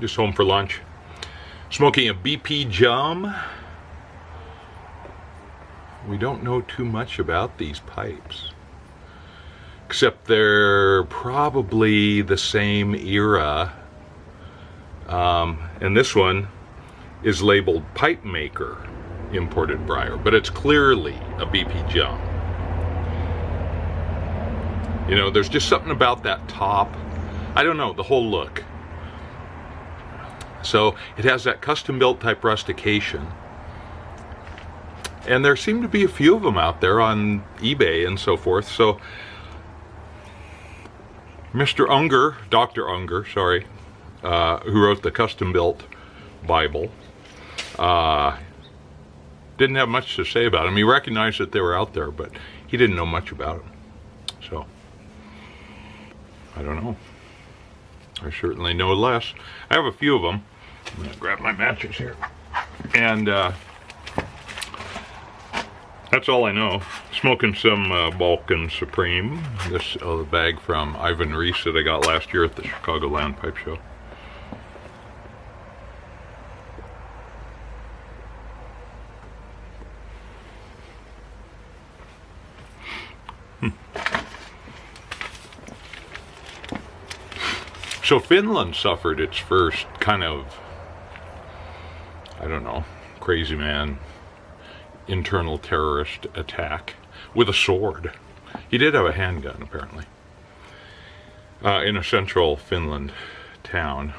Just home for lunch. Smoking a BP Jum. We don't know too much about these pipes, except they're probably the same era. And this one is labeled Pipe Maker Imported Briar, but it's clearly a BP Jum. You know, there's just something about that top. I don't know, the whole look. So it has that custom built type rustication. And there seem to be a few of them out there on eBay and so forth. So Mr. Unger, Dr. Unger, sorry, who wrote the custom built Bible, didn't have much to say about them. He recognized that they were out there, but he didn't know much about them. So I don't know. I certainly know less. I have a few of them. I'm going to grab my matches here. And that's all I know. Smoking some Balkan Supreme. This bag from Ivan Reese that I got last year at the Chicagoland Pipe Show. So Finland suffered its first kind of, I don't know, crazy man, internal terrorist attack with a sword. He did have a handgun, apparently, in a central Finland town.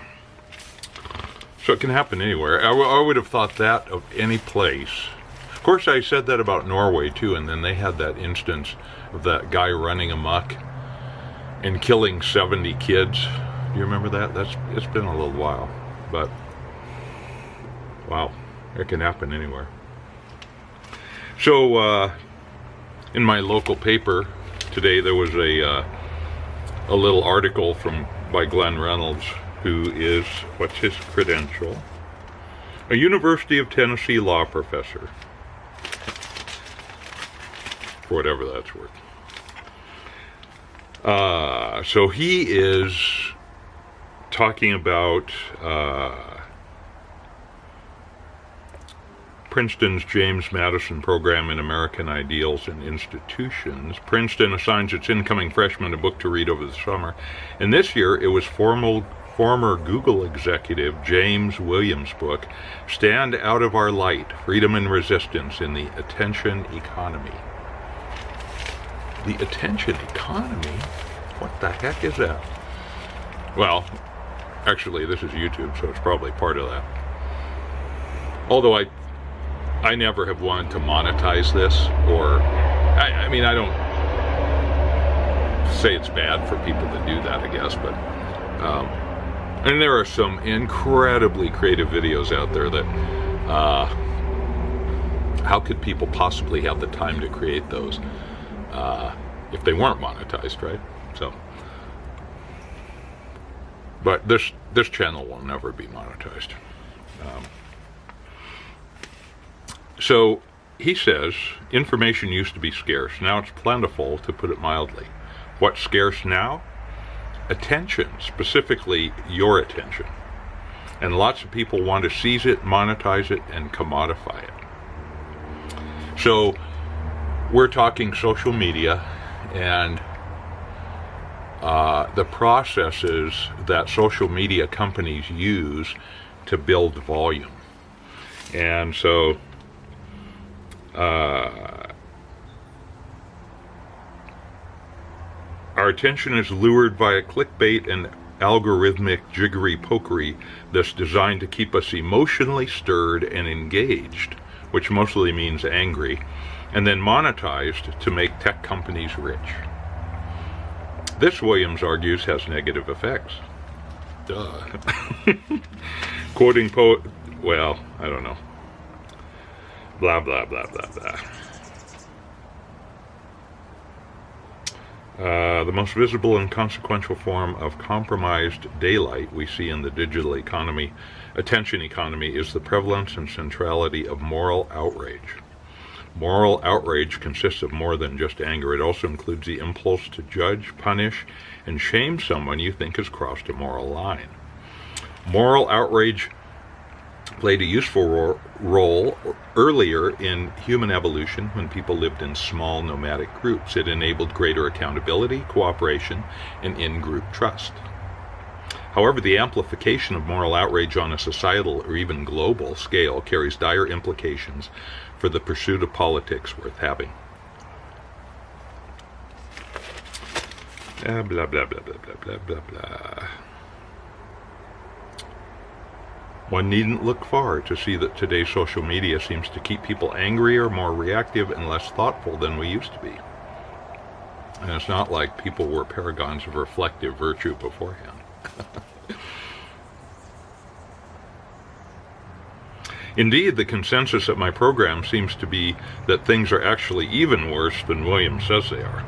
So it can happen anywhere. I would have thought that of any place. Of course, I said that about Norway, too, and then they had that instance of that guy running amok and killing 70 kids. Do you remember that? It's been a little while, but wow, it can happen anywhere. So in my local paper today, there was a little article by Glenn Reynolds, who is, what's his credential? A University of Tennessee law professor, for whatever that's worth. So he is talking about Princeton's James Madison program in American Ideals and Institutions. Princeton assigns its incoming freshmen a book to read over the summer, and this year it was former Google executive James Williams' book, Stand Out of Our Light, Freedom and Resistance in the Attention Economy. The attention economy? What the heck is that? Well, actually, this is YouTube, so it's probably part of that. Although I never have wanted to monetize this, or, I mean, I don't say it's bad for people to do that, I guess, but, and there are some incredibly creative videos out there that, how could people possibly have the time to create those, if they weren't monetized, right? So, but this channel will never be monetized. So he says, information used to be scarce. Now it's plentiful, to put it mildly. What's scarce now? Attention, specifically your attention. And lots of people want to seize it, monetize it, and commodify it. So we're talking social media and the processes that social media companies use to build volume. And so our attention is lured via clickbait and algorithmic jiggery-pokery that's designed to keep us emotionally stirred and engaged, which mostly means angry, and then monetized to make tech companies rich. This, Williams argues, has negative effects. Duh. Quoting well, I don't know. Blah, blah, blah, blah, blah. The most visible and consequential form of compromised daylight we see in the digital economy, attention economy, is the prevalence and centrality of moral outrage. Moral outrage consists of more than just anger. It also includes the impulse to judge, punish, and shame someone you think has crossed a moral line. Moral outrage played a useful role earlier in human evolution when people lived in small nomadic groups. It enabled greater accountability, cooperation, and in-group trust. However, the amplification of moral outrage on a societal or even global scale carries dire implications for the pursuit of politics worth having. Blah, blah, blah, blah, blah, blah, blah, blah. One needn't look far to see that today's social media seems to keep people angrier, more reactive, and less thoughtful than we used to be. And it's not like people were paragons of reflective virtue beforehand. Indeed, the consensus at my program seems to be that things are actually even worse than William says they are.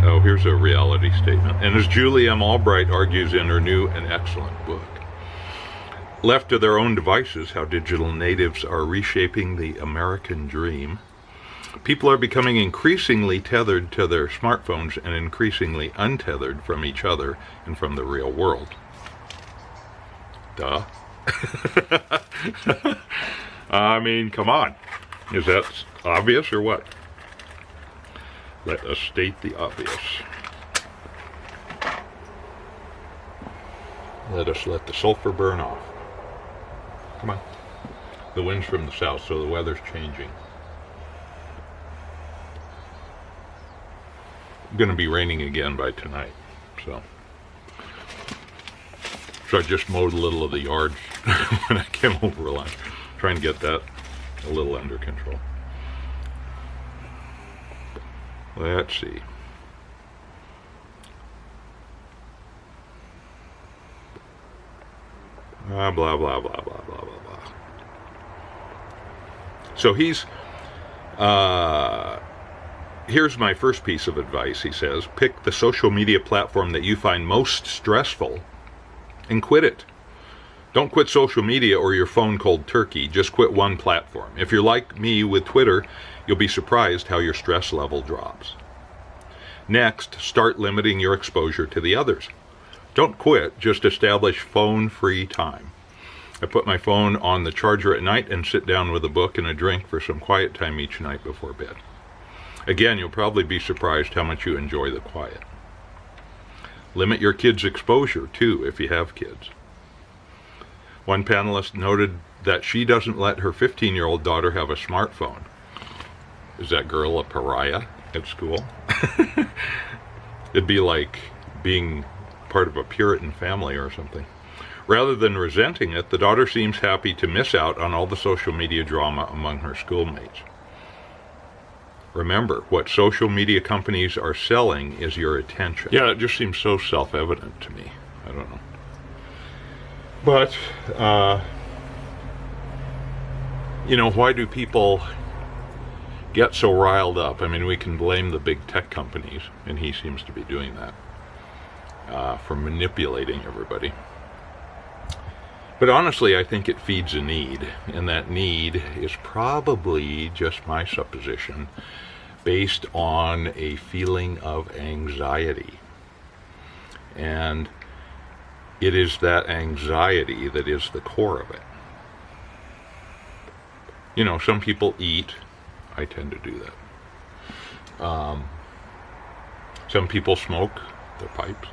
Oh, here's a reality statement. And as Julie M. Albright argues in her new and excellent book, left to their own devices, how digital natives are reshaping the American dream, people are becoming increasingly tethered to their smartphones and increasingly untethered from each other and from the real world. Duh. I mean, come on. Is that obvious or what? Let us state the obvious. Let us let the sulfur burn off. Come on. The wind's from the south, so the weather's changing. It's going to be raining again by tonight, so I just mowed a little of the yard when I came over lunch, trying to get that a little under control. Let's see. Blah, blah, blah, blah, blah, blah, blah, blah. So here's my first piece of advice, he says. Pick the social media platform that you find most stressful and quit it. Don't quit social media or your phone cold turkey. Just quit one platform. If you're like me with Twitter, you'll be surprised how your stress level drops. Next, start limiting your exposure to the others. Don't quit, just establish phone-free time. I put my phone on the charger at night and sit down with a book and a drink for some quiet time each night before bed. Again, you'll probably be surprised how much you enjoy the quiet. Limit your kids' exposure, too, if you have kids. One panelist noted that she doesn't let her 15-year-old daughter have a smartphone. Is that girl a pariah at school? It'd be like being part of a Puritan family or something. Rather than resenting it, the daughter seems happy to miss out on all the social media drama among her schoolmates. Remember, what social media companies are selling is your attention. Yeah, it just seems so self-evident to me. I don't know. But, why do people get so riled up? I mean, we can blame the big tech companies, and he seems to be doing that, for manipulating everybody. But honestly, I think it feeds a need, and that need is probably, just my supposition, based on a feeling of anxiety. And it is that anxiety that is the core of it. Some people eat. I tend to do that. Some people smoke their pipes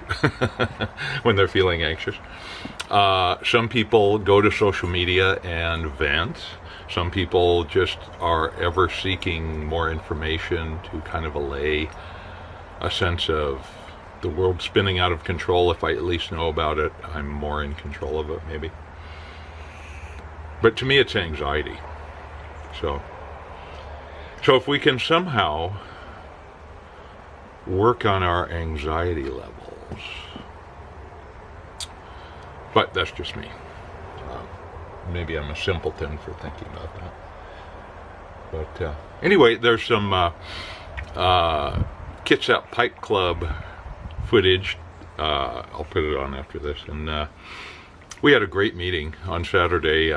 when they're feeling anxious. Some people go to social media and vent. Some people just are ever seeking more information to kind of allay a sense of the world spinning out of control. If I at least know about it, I'm more in control of it, maybe. But to me, it's anxiety. So if we can somehow work on our anxiety levels, but that's just me. Maybe I'm a simpleton for thinking about that. But anyway, there's some Kitsap Pipe Club footage. I'll put it on after this. And we had a great meeting on Saturday.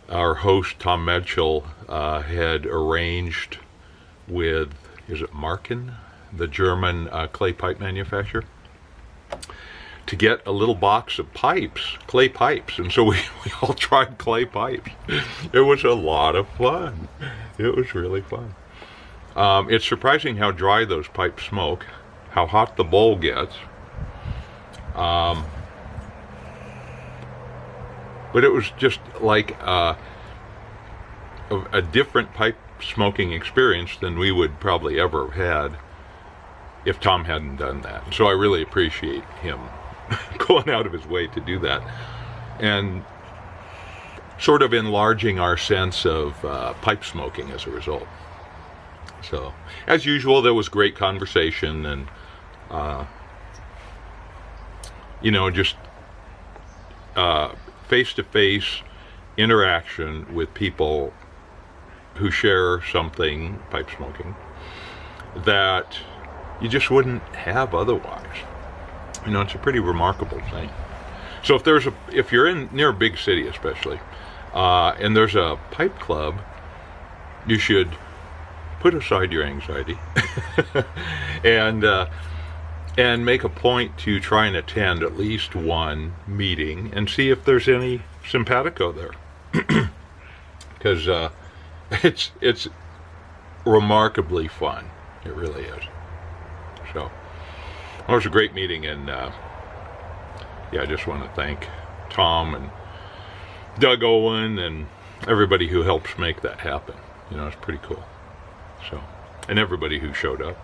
Our host, Tom Medchell, had arranged with, is it Markin? the German clay pipe manufacturer, to get a little box of pipes, clay pipes. And so we all tried clay pipes. It was a lot of fun. It was really fun. It's surprising how dry those pipes smoke, how hot the bowl gets. But it was just like a different pipe smoking experience than we would probably ever have had if Tom hadn't done that. So I really appreciate him going out of his way to do that, and sort of enlarging our sense of pipe smoking as a result. So, as usual, there was great conversation and, just face-to-face interaction with people who share something, pipe smoking, that you just wouldn't have otherwise. It's a pretty remarkable thing. So if you're near a big city especially, and there's a pipe club, you should put aside your anxiety and make a point to try and attend at least one meeting and see if there's any simpatico there. Because it's remarkably fun. It really is. So it was a great meeting, and I just want to thank Tom and Doug Owen and everybody who helps make that happen. It's pretty cool. So, and everybody who showed up.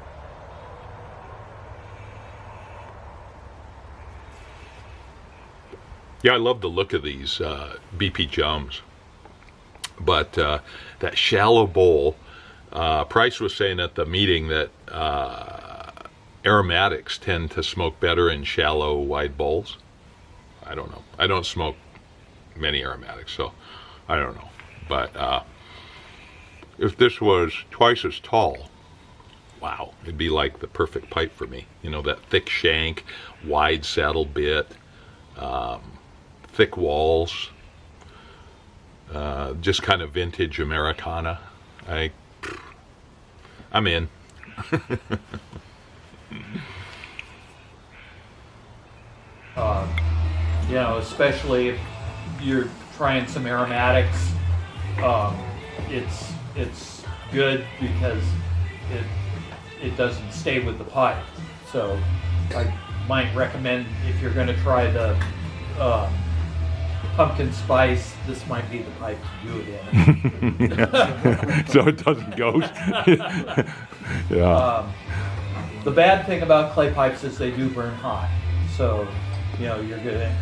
Yeah, I love the look of these BP Jums. But that shallow bowl, Price was saying at the meeting that aromatics tend to smoke better in shallow, wide bowls. I don't know. I don't smoke many aromatics, so I don't know. But if this was twice as tall, wow, it'd be like the perfect pipe for me. That thick shank, wide saddle bit, thick walls, just kind of vintage Americana. I'm in. Especially if you're trying some aromatics, it's good because it doesn't stay with the pipe. So I might recommend, if you're going to try the pumpkin spice, this might be the pipe to do it in. So it doesn't ghost. Yeah. The bad thing about clay pipes is they do burn hot. So, you're going to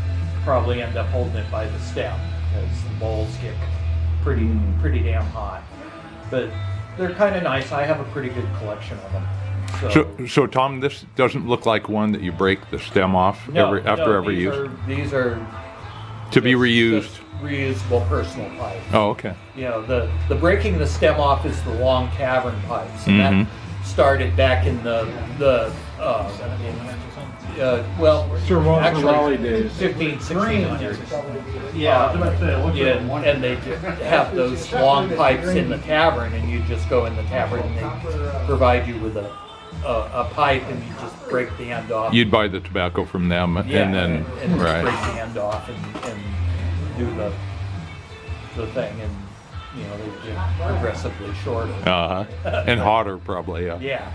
probably end up holding it by the stem because the bowls get pretty damn hot. But they're kind of nice. I have a pretty good collection of them. So Tom, this doesn't look like one that you break the stem off after every use? These are to be reused. Just reusable personal pipes. Oh, okay. The breaking the stem off is the long cavern pipes, and that started back in the Sir Walter Raleigh actually days. 15, 1600s. And they have those long pipes in the tavern, and you just go in the tavern and they provide you with a pipe, and you just break the end off. You'd buy the tobacco from them, and then and right. break the end off and do the thing, and they get progressively shorter. And hotter probably. Yeah.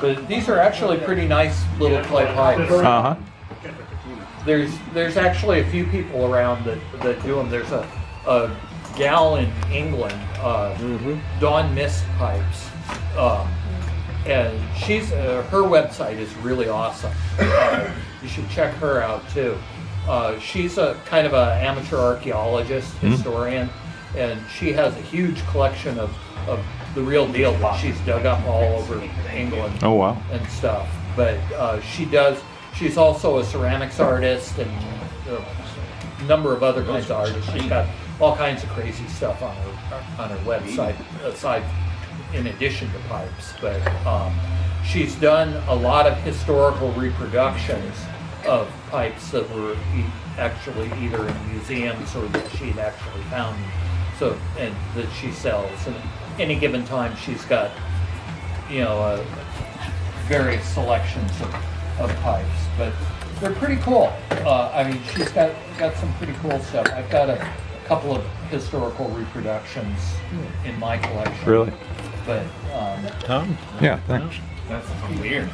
But these are actually pretty nice little clay pipes. There's actually a few people around that do them. There's a gal in England, Dawn Mist Pipes, and she's her website is really awesome. You should check her out too. She's a kind of an amateur archaeologist, historian, and she has a huge collection of the real deal that she's dug up all over England. Oh, wow. And stuff. But she's also a ceramics artist and a number of other kinds of artists. She's got all kinds of crazy stuff on her website, in addition to pipes. But she's done a lot of historical reproductions of pipes that were actually either in museums or that she'd actually found So, and that she sells, and at any given time she's got, various selections of pipes, but they're pretty cool. I mean, she's got some pretty cool stuff. I've got a couple of historical reproductions in my collection. Really? But Tom? Yeah, thanks. that's weird.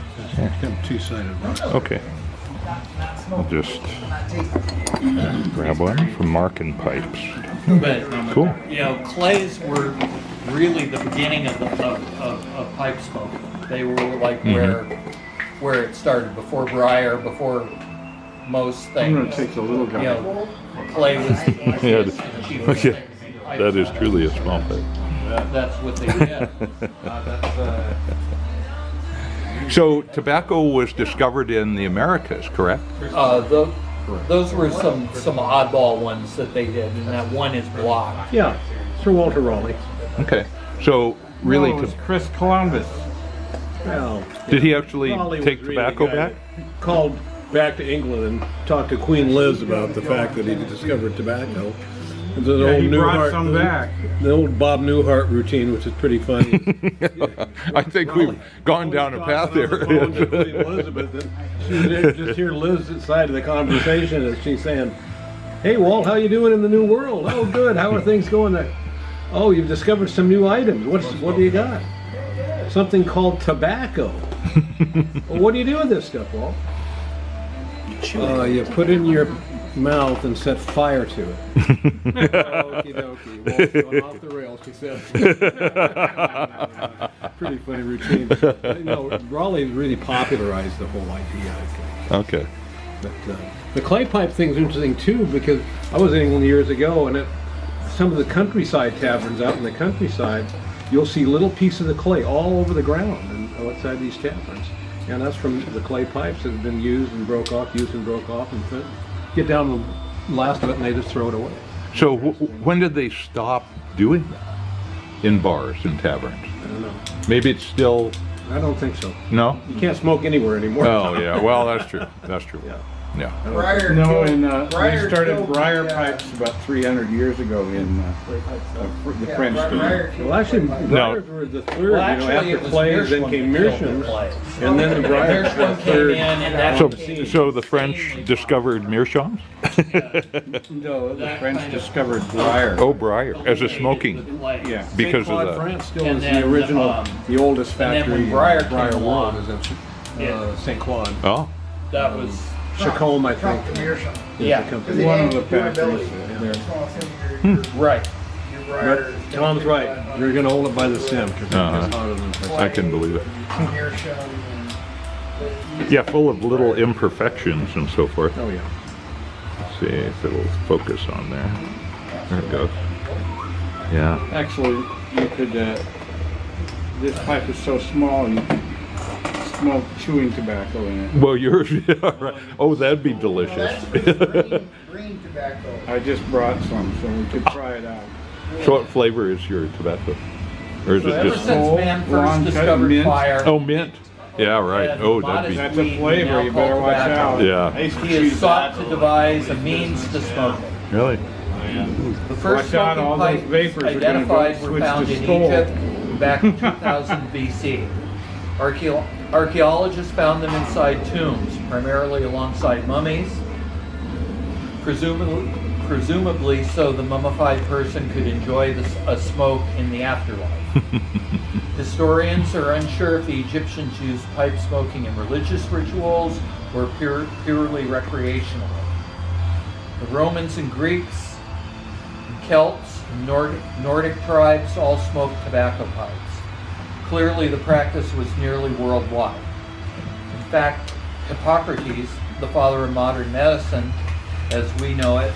Two-sided rock. Okay. I'll just grab one from Mark and Pipes. But Cool. clays were really the beginning of pipe smoke. They were like where it started, before briar, before most things. I'm going to take the little guy. Clay was the easiest and cheapest thing. That is truly a small pipe. That's what they did. So tobacco was discovered in the Americas, correct? Those were some oddball ones that they did, and that one is blocked. Yeah, Sir Walter Raleigh. Okay. So really, No, it was Chris Columbus. Well, did he actually Raleigh was take really tobacco the guy back? that called back to England and talked to Queen Liz about the fact that he discovered tobacco. The Yeah, old he brought Newhart- some back. The old Bob Newhart routine, which is pretty funny. I think we've gone down a path there. Queen Elizabeth, and she was just hear Liz's side of the conversation as she's saying, "Hey Walt, how you doing in the new world? Oh, good. How are things going there? Oh, you've discovered some new items. What do you got? Something called tobacco. Well, what do you do with this stuff, Walt? You put it in your mouth and set fire to it." Okie dokie. Walt's going off the rails, she said. Pretty funny routine. Raleigh really popularized the whole idea, I think. Okay. But the clay pipe thing's interesting too, because I was in England years ago, and some of the countryside taverns out in the countryside, you'll see little pieces of clay all over the ground and outside these taverns. And that's from the clay pipes that have been used and broke off, and get down to the last of it and they just throw it away. So when did they stop doing that in bars and taverns? I don't know. Maybe it's still I don't think so. no. You can't smoke anywhere anymore. Oh yeah. Well, that's true. That's true. Yeah. Yeah. No, and we started briar pipes about 300 years ago in the French did. Well, actually, briars were the third. Well, actually, it after was Clays, then Meerschaum came that killed the Meerschaums, clays. and then the briars were Meerschaum the came third. in, and that So, became so the French discovered meerschaums? No, the French discovered briar. Oh, briar as a smoking Yeah. because of Claude, that. France still And is then, the original, the oldest and then factory when briar in the briar came world along, is it- at St. Claude. Oh, that was Chacombe, I think. yeah, the company. One of the factories there. right. But Tom's right. You're going to hold it by the stem because it's hotter than the I can believe it. Yeah, full of little imperfections and so forth. Oh, yeah. Let's see if it'll focus on there. There it goes. Yeah. Actually, you could, this pipe is so small, you could smoke chewing tobacco in it. Well, yours, yeah, right. Oh, that'd be delicious. Green tobacco. I just brought some, so we could try it out. So what flavor is your tobacco? Or is it Ever just... since man first Ron cut discovered mint. fire, Oh, mint. Yeah, right. And Oh, that'd be... That's a flavor, you better watch out. Yeah. I used to he has chew sought to tobacco. devise a means to smoke it. Really? The first Watch out, smoking all those pipes vapors are gonna go identified were switch found to in skull. Egypt back in 2000 BC. Archaeologists found them inside tombs, primarily alongside mummies, presumably so the mummified person could enjoy a smoke in the afterlife. Historians are unsure if the Egyptians used pipe smoking in religious rituals or purely recreationally. The Romans and Greeks, Celts, and Nordic tribes all smoked tobacco pipes. Clearly, the practice was nearly worldwide. In fact, Hippocrates, the father of modern medicine, as we know it,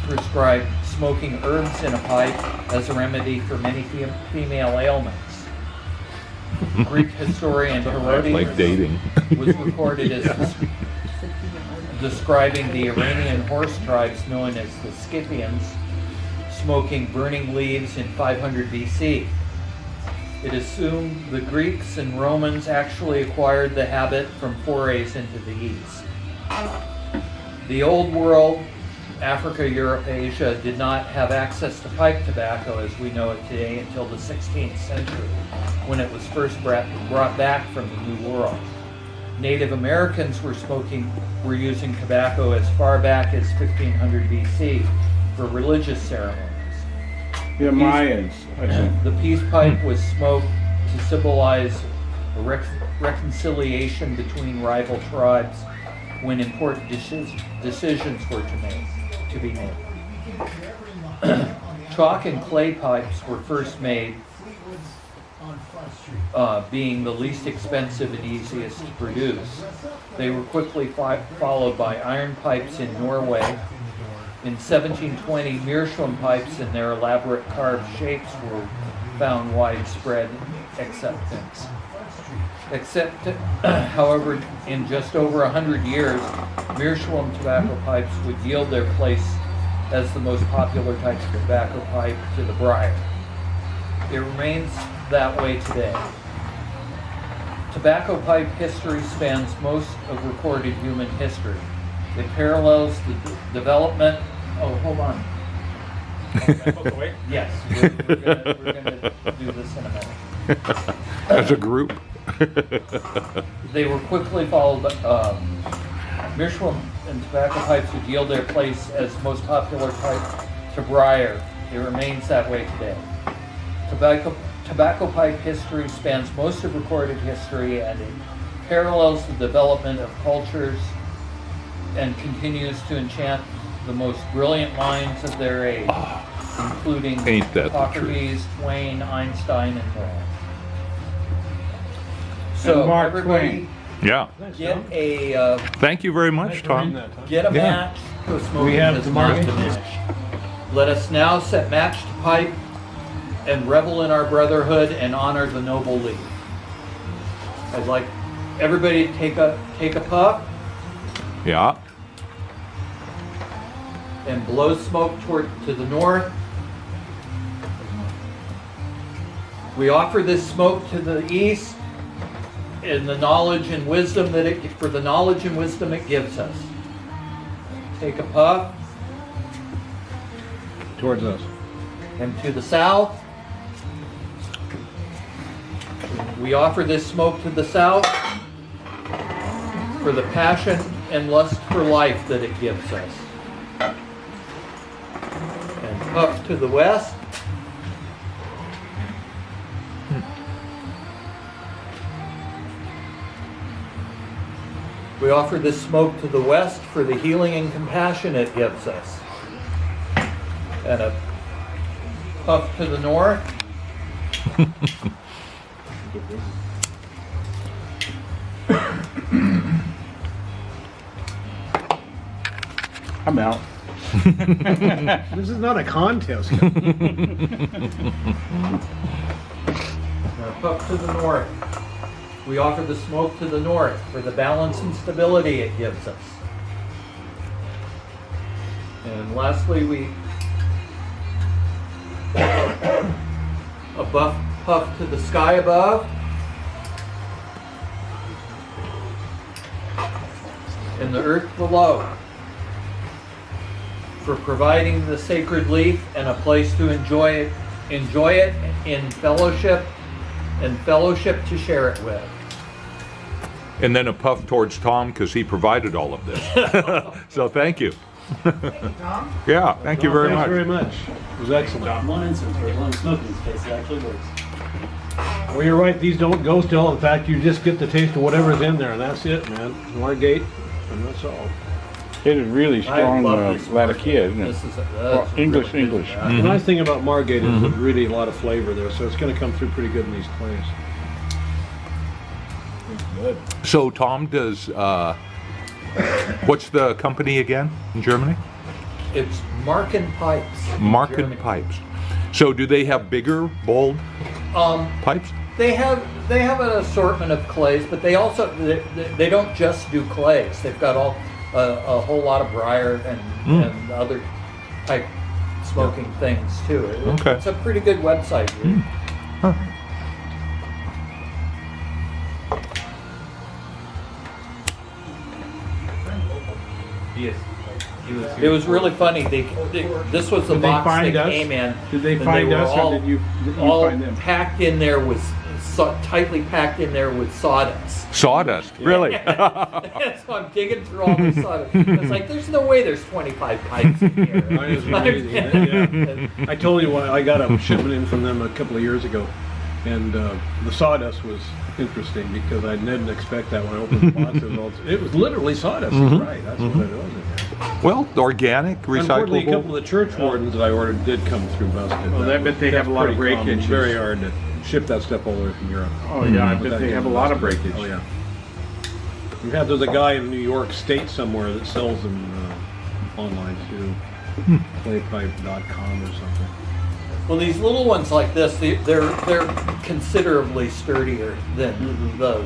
prescribed smoking herbs in a pipe as a remedy for many female ailments. Greek historian Herodotus Like dating. was recorded as describing the Iranian horse tribes known as the Scythians smoking burning leaves in 500 BC. It assumed the Greeks and Romans actually acquired the habit from forays into the East. The Old World Africa, Europe, Asia did not have access to pipe tobacco as we know it today until the 16th century, when it was first brought back from the New World. Native Americans were using tobacco as far back as 1500 BC for religious ceremonies. The Mayans, I think. The peace pipe was smoked to symbolize a reconciliation between rival tribes when important decisions were to be made. Chalk and clay pipes were first made, being the least expensive and easiest to produce. They were quickly followed by iron pipes in Norway. In 1720, meerschaum pipes in their elaborate carved shapes were found widespread acceptance. However, in just over 100 years, meerschaum tobacco pipes would yield their place as the most popular type of tobacco pipe to the briar. It remains that way today. Tobacco pipe history spans most of recorded human history. It parallels the development. Oh, hold on. Yes, we're gonna do this in a minute. As a group. They were quickly followed by meerschaum and tobacco pipes would yield their place as most popular type to briar. It remains that way today. Tobacco pipe history spans most of recorded history, and it parallels the development of cultures and continues to enchant the most brilliant minds of their age, including Ain't that the Socrates, Twain, Einstein, and more. So And Mark everybody, Twain. Yeah. get a Thank you very much, Tom. get a Yeah. match to smoking We have is the not market. diminished. Let us now set match to pipe and revel in our brotherhood and honor the noble leaf. I'd like everybody to take a puff Yeah. and blow smoke to the north. We offer this smoke to the east and the knowledge and wisdom for the knowledge and wisdom it gives us. Take a puff. Towards us. And to the south, we offer this smoke to the south for the passion and lust for life that it gives us. And puff to the west. We offer this smoke to the west for the healing and compassion it gives us. And a puff to the north. I'm out. This is not a contest. And a puff to the north. We offer the smoke to the north for the balance and stability it gives us. And lastly, we a puff to the sky above. And the earth below for providing the sacred leaf and a place to enjoy it in fellowship and fellowship to share it with. And then a puff towards Tom because he provided all of this. So thank you. Tom? Yeah, thank you very Thanks much. very much. It was excellent. One instance where one smoking in this case, it actually works. Well, you're right. These don't go still. In fact, you just get the taste of whatever's in there, and that's it, man. Margate, and that's all. It is really strong love this Latakia, isn't it? This is Well, English. The nice thing about Margate is there's really a lot of flavor there, so it's going to come through pretty good in these clays. So Tom does, what's the company again in Germany? It's Marken Pipes. in Marken Germany. Pipes. So do they have bigger, bold pipes? They have an assortment of clays, but they also they don't just do clays. They've got a whole lot of briar and other type smoking things too. Okay. It's a pretty good website. Huh. Yes. It was really funny. This was the Did they box find that us? came in. Did they and find were us, or all, did you all find them? packed in there with tightly packed in there with sawdust. Sawdust, really? So I'm digging through all this sawdust. It's like there's no way there's 25 pipes in here. That is amazing. Yeah. I told you when I got a shipment in from them a couple of years ago, and the sawdust was interesting because I didn't expect that when I opened the box. It was literally sawdust. You're right. That's what it was in there. Well, organic, Unfortunately, a couple recyclable. of the church wardens that I ordered did come through busted. Well, I bet they have a lot of pretty common. breakages. Very hard to ship that stuff all the way from Europe. Oh yeah, I bet Without they have a getting lot of busted. breakage. Oh yeah. There's a guy in New York State somewhere that sells them online too. Claypipe.com or something. Well, these little ones like this, they're considerably sturdier than the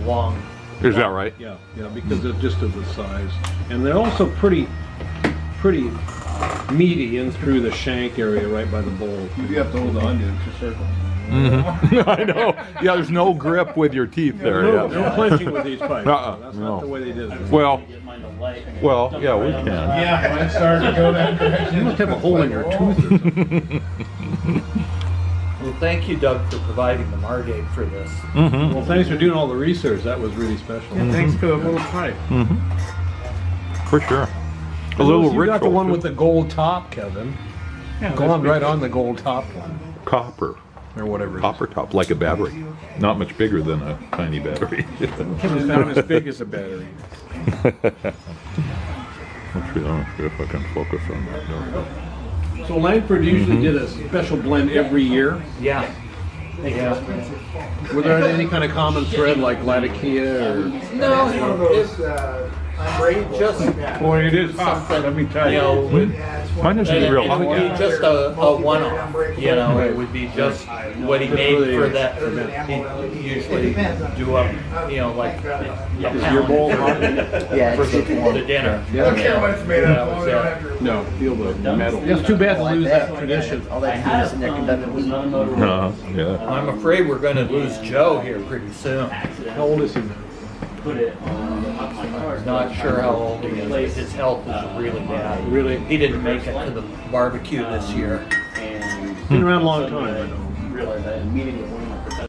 long. Is that right? Yeah, because they're just of the size, and they're also pretty meaty in through the shank area, right by the bowl. You have to hold on to it to circle. I know. Yeah, there's no grip with your teeth there. No Yeah. clenching with these pipes. That's no. not the way they did it. Well, Get mine to light. yeah, we can. Yeah, mine started to go that direction. You must have a hole in your tooth. Or something. Well, thank you, Doug, for providing the Margate for this. Well, thanks for doing all the research. That was really special. Yeah, thanks for the little pipe. For sure. A little You ritual. got the one too. with the gold top, Kevin. Yeah, Go on right on the gold top one, Copper. or whatever. it is. Copper top, like a battery. Not much bigger than a tiny battery. It's not as big as a battery. Let's see if I can focus on that. There we go. So Langford usually did a special blend every year. Yeah. Yeah. Were there any kind of common thread like Latakia or? No, It's, I'm just Boy, it is hot. something, Let me tell you you. know, Mine isn't it real would hot be yet. just a one-off, you know, it would be just what he made for that. He'd usually do up, you know, like a Your bowl hot? Yeah, for the dinner. I don't care what it's made That of. was it. No, feel the metal. It's too bad to lose that tradition. All that heat is in there conducting. Yeah. I'm afraid we're gonna lose Joe here pretty soon. How old is he now? Put it on my car. Not sure how old he is, but his health is really bad. Really? He didn't make it to the barbecue this year. And Been around a long time. I know. realized I had a meeting with one of my professors